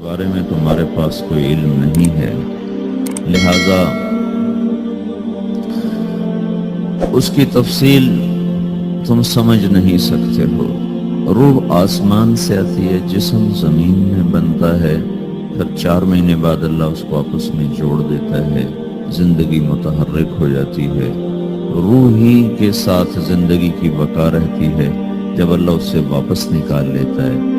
بارے میں تمہارے پاس کوئی علم نہیں ہے، لہذا اس کی تفصیل تم سمجھ نہیں سکتے ہو۔ روح آسمان سے آتی ہے، جسم زمین میں بنتا ہے، پھر 4 مہینے بعد اللہ اس کو آپس میں جوڑ دیتا ہے، زندگی متحرک ہو جاتی ہے، روح ہی کے ساتھ زندگی کی بقا رہتی ہے۔ جب اللہ اس سے واپس نکال لیتا ہے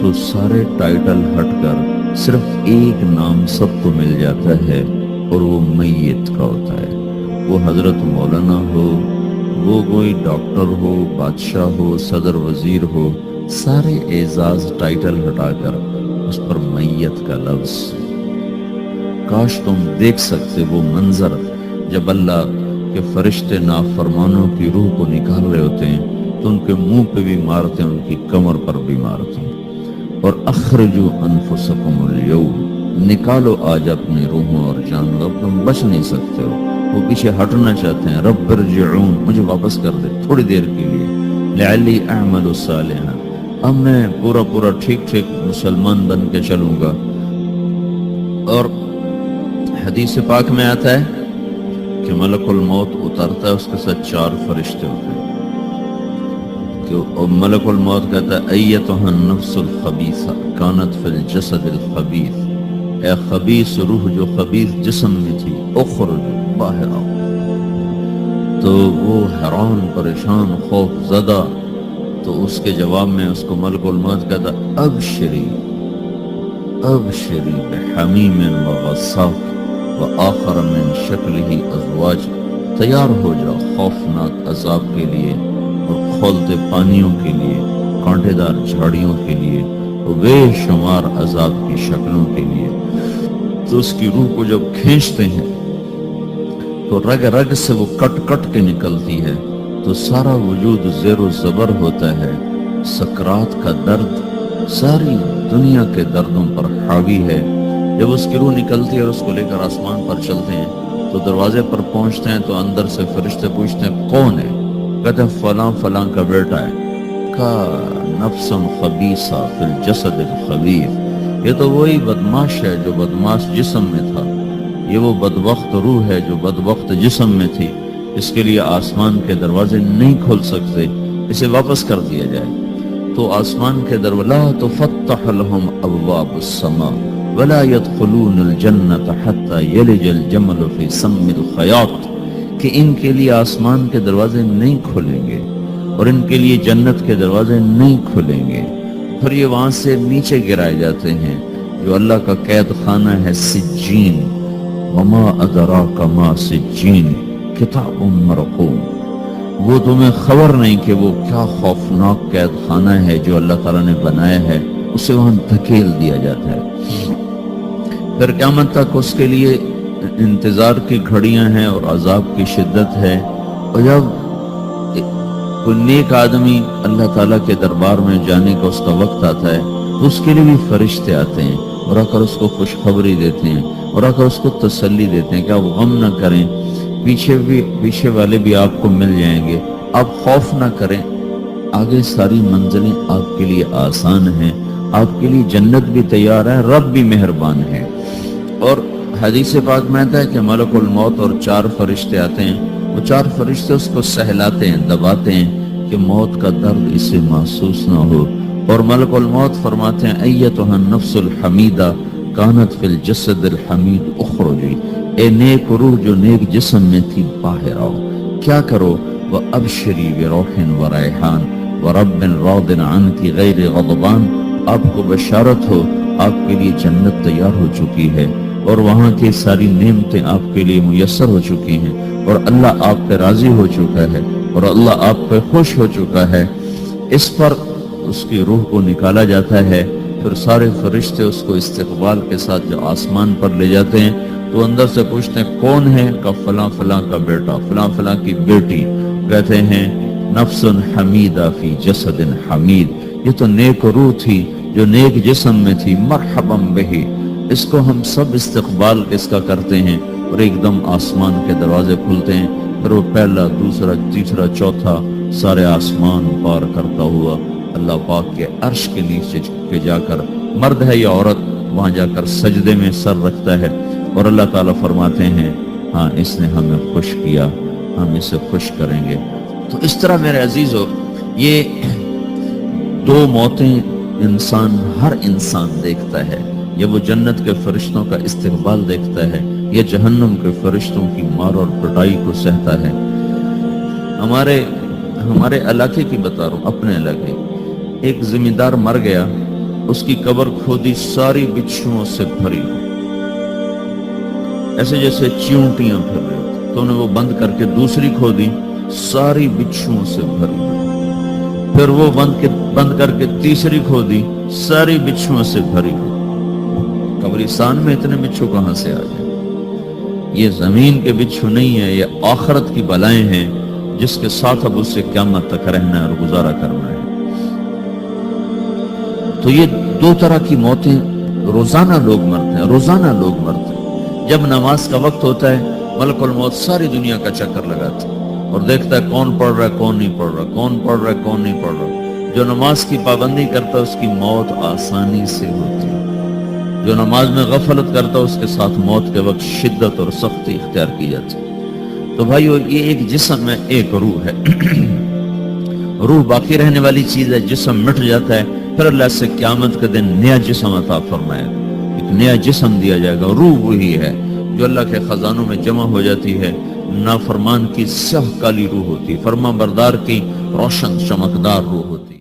تو سارے ٹائٹل ہٹ کر صرف ایک نام سب کو مل جاتا ہے، اور وہ میت کا ہوتا ہے۔ وہ حضرت مولانا ہو، وہ کوئی ڈاکٹر ہو، بادشاہ ہو، صدر وزیر ہو، سارے اعزاز ٹائٹل ہٹا کر اس پر میت کا لفظ۔ کاش تم دیکھ سکتے وہ منظر جب اللہ کے فرشتے نافرمانوں کی روح کو نکال رہے ہوتے ہیں تو ان کے منہ پہ بھی مارتے ہیں، ان کی کمر پر بھی مارتے ہیں، اور اخرجوا انفسکم اليوم، نکالو آج اپنی روحوں اور جانوں، اب تم بچ نہیں سکتے ہو۔ وہ پیچھے ہٹنا چاہتے ہیں، رب ارجعون، مجھے واپس کر دے تھوڑی دیر کے لیے، لعلی اعمل صالحا، اب میں پورا ٹھیک مسلمان بن کے چلوں گا۔ اور حدیث پاک میں آتا ہے کہ ملک الموت اترتا ہے، اس کے ساتھ 4 فرشتے ہوتے ہیں، کہ ملک الموت کہتا ہے ایتھا النفس الخبیثہ کانت فی الجسد الخبیث، اے خبیث روح جو خبیث جسم میں تھی، اخرج، باہر آؤ۔ تو وہ حیران، پریشان، خوف زدہ، تو اس کے جواب میں اس کو ملک الموت کہتا ابشری ابشری بحمیم وغساق وآخر من شکلہ ازواج، تیار ہو جاؤ خوفناک عذاب کے لیے اور کھولتے پانیوں کے لیے، کانٹے دار جھاڑیوں کے لیے، بے شمار عذاب کی شکلوں کے لیے۔ تو اس کی روح کو جب کھینچتے ہیں تو رگ رگ سے وہ کٹ کے نکلتی ہے، تو سارا وجود زیر و زبر ہوتا ہے، سکرات کا درد ساری دنیا کے دردوں پر حاوی ہے۔ جب اس کی روح نکلتی ہے اور اس کو لے کر آسمان پر چلتے ہیں تو دروازے پر پہنچتے ہیں تو اندر سے فرشتے پوچھتے ہیں کون ہے؟ کہتے ہیں فلاں فلاں کا بیٹا ہے۔ کا نفس خبیثہ فی الجسد الخبیث، یہ تو وہی بدماش ہے جو بدماش جسم میں تھا، یہ وہ بدبخت روح ہے جو بدبخت جسم میں تھی، اس کے لیے آسمان کے دروازے نہیں کھل سکتے، اسے واپس کر دیا جائے۔ تو آسمان کے دروازے لا تفتح لهم ابواب السماء ولا يدخلون الجنة حتى يلج الجمل في سم الخياط، کہ ان کے لیے آسمان کے دروازے نہیں کھلیں گے اور ان کے لیے جنت کے دروازے نہیں کھلیں گے، پھر یہ وہاں سے نیچے گرائے جاتے ہیں، جو اللہ کا قید خانہ ہے سجین، وما ادراک ما سجین کتاب مرقوم، وہ تمہیں خبر نہیں کہ وہ کیا خوفناک قید خانہ ہے جو اللہ تعالیٰ نے بنایا ہے، اسے وہاں دھکیل دیا جاتا ہے۔ پھر قیامت تک اس کے لیے انتظار کی گھڑیاں ہیں اور عذاب کی شدت ہے، اور جب کوئی نیک آدمی اللہ تعالیٰ کے دربار میں جانے کا اس کا وقت آتا ہے تو اس کے لیے بھی فرشتے آتے ہیں اور آ کر اس کو خوشخبری دیتے ہیں اور آ کر اس کو تسلی دیتے ہیں کہ آپ غم نہ کریں، پیچھے والے بھی آپ کو مل جائیں گے، آپ خوف نہ کریں، آگے ساری منزلیں آپ کے لیے آسان ہیں، آپ کے لیے جنت بھی تیار ہے، رب بھی مہربان ہے۔ اور حدیث پاک میں آتا ہے کہ ملک الموت اور 4 فرشتے آتے ہیں، وہ 4 فرشتے اس کو سہلاتے ہیں، دباتے ہیں کہ موت کا درد اسے محسوس نہ ہو، اور ملک الموت فرماتے ہیں ایتھا النفس الحمیدہ کانت فی الجسد الحمید اخرجی، اے نیک روح جو نیک جسم میں تھی باہر آؤ۔ کیا کرو؟ وَأَبْشِرِي بِرَوْحٍ وَرَيْحَانٍ وَرَبٍّ رَاضٍ عَنْكِ غَيْرِ غَضْبَانٍ، آپ کو بشارت ہو، آپ کے لیے جنت تیار ہو چکی ہے اور وہاں کی ساری نعمتیں آپ کے لیے میسر ہو چکی ہیں، اور اللہ آپ پہ راضی ہو چکا ہے اور اللہ آپ پہ خوش ہو چکا ہے۔ اس پر اس کی روح کو نکالا جاتا ہے، پھر سارے فرشتے اس کو استقبال کے ساتھ جو آسمان پر لے جاتے ہیں تو اندر سے پوچھتے ہیں کون ہے؟ کا فلاں فلاں کا بیٹا، فلاں فلاں کی بیٹی۔ کہتے ہیں نفس حمیدہ فی جسد حمید، یہ تو نیک روح تھی جو نیک جسم میں تھی، مرحبا بہی، اس کو ہم سب استقبال اس کا کرتے ہیں، اور ایک دم آسمان کے دروازے کھلتے ہیں، پھر وہ پہلا، دوسرا، تیسرا، چوتھا سارے آسمان پار کرتا ہوا اللہ پاک کے عرش کے نیچے کے جا کر، مرد ہے یا عورت، وہاں جا کر سجدے میں سر رکھتا ہے اور اللہ تعالیٰ فرماتے ہیں ہاں اس نے ہمیں خوش کیا، ہم اسے خوش کریں گے۔ تو اس طرح میرے عزیزو یہ دو موتیں ہر انسان دیکھتا ہے، یا وہ جنت کے فرشتوں کا استقبال دیکھتا ہے یا جہنم کے فرشتوں کی مار اور پٹائی کو سہتا ہے۔ ہمارے علاقے کی بتا رہا ہوں، اپنے علاقے، ایک زمیندار مر گیا، اس کی قبر کھودی ساری بچھوؤں سے بھری، ایسے جیسے چیونٹیاں پھر رہی ہوتی، تو انہیں وہ بند کر کے دوسری کھودی، ساری بچھوؤں سے بھری، پھر وہ بند کر کے تیسری کھودی، ساری بچھوؤں سے بھری۔ قبرستان میں اتنے بچھو کہاں سے آ جائیں؟ یہ زمین کے بچھو نہیں ہے، یہ آخرت کی بلائیں ہیں جس کے ساتھ اب اسے قیامت تک رہنا ہے اور گزارا کرنا ہے۔ تو یہ دو طرح کی موتیں روزانہ لوگ مرتے ہیں، روزانہ لوگ مرتے ہیں۔ جب نماز کا وقت ہوتا ہے ملک الموت ساری دنیا کا چکر لگاتا ہے اور دیکھتا ہے کون پڑھ رہا ہے کون نہیں پڑھ رہا، کون پڑھ رہا ہے کون نہیں پڑھ رہا۔ جو نماز کی پابندی کرتا ہے اس کی موت آسانی سے ہوتی ہے، جو نماز میں غفلت کرتا ہے اس کے ساتھ موت کے وقت شدت اور سختی اختیار کی جاتی ہے۔ تو بھائیو یہ ایک جسم ہے، ایک روح ہے۔ روح باقی رہنے والی چیز ہے، جسم مٹ جاتا ہے، پھر اللہ سے قیامت کے دن نیا جسم عطا فرمائے گا، ایک نیا جسم دیا جائے گا۔ روح وہی ہے جو اللہ کے خزانوں میں جمع ہو جاتی ہے، نافرمان کی سیاہ کالی روح ہوتی، فرما بردار کی روشن چمکدار روح ہوتی۔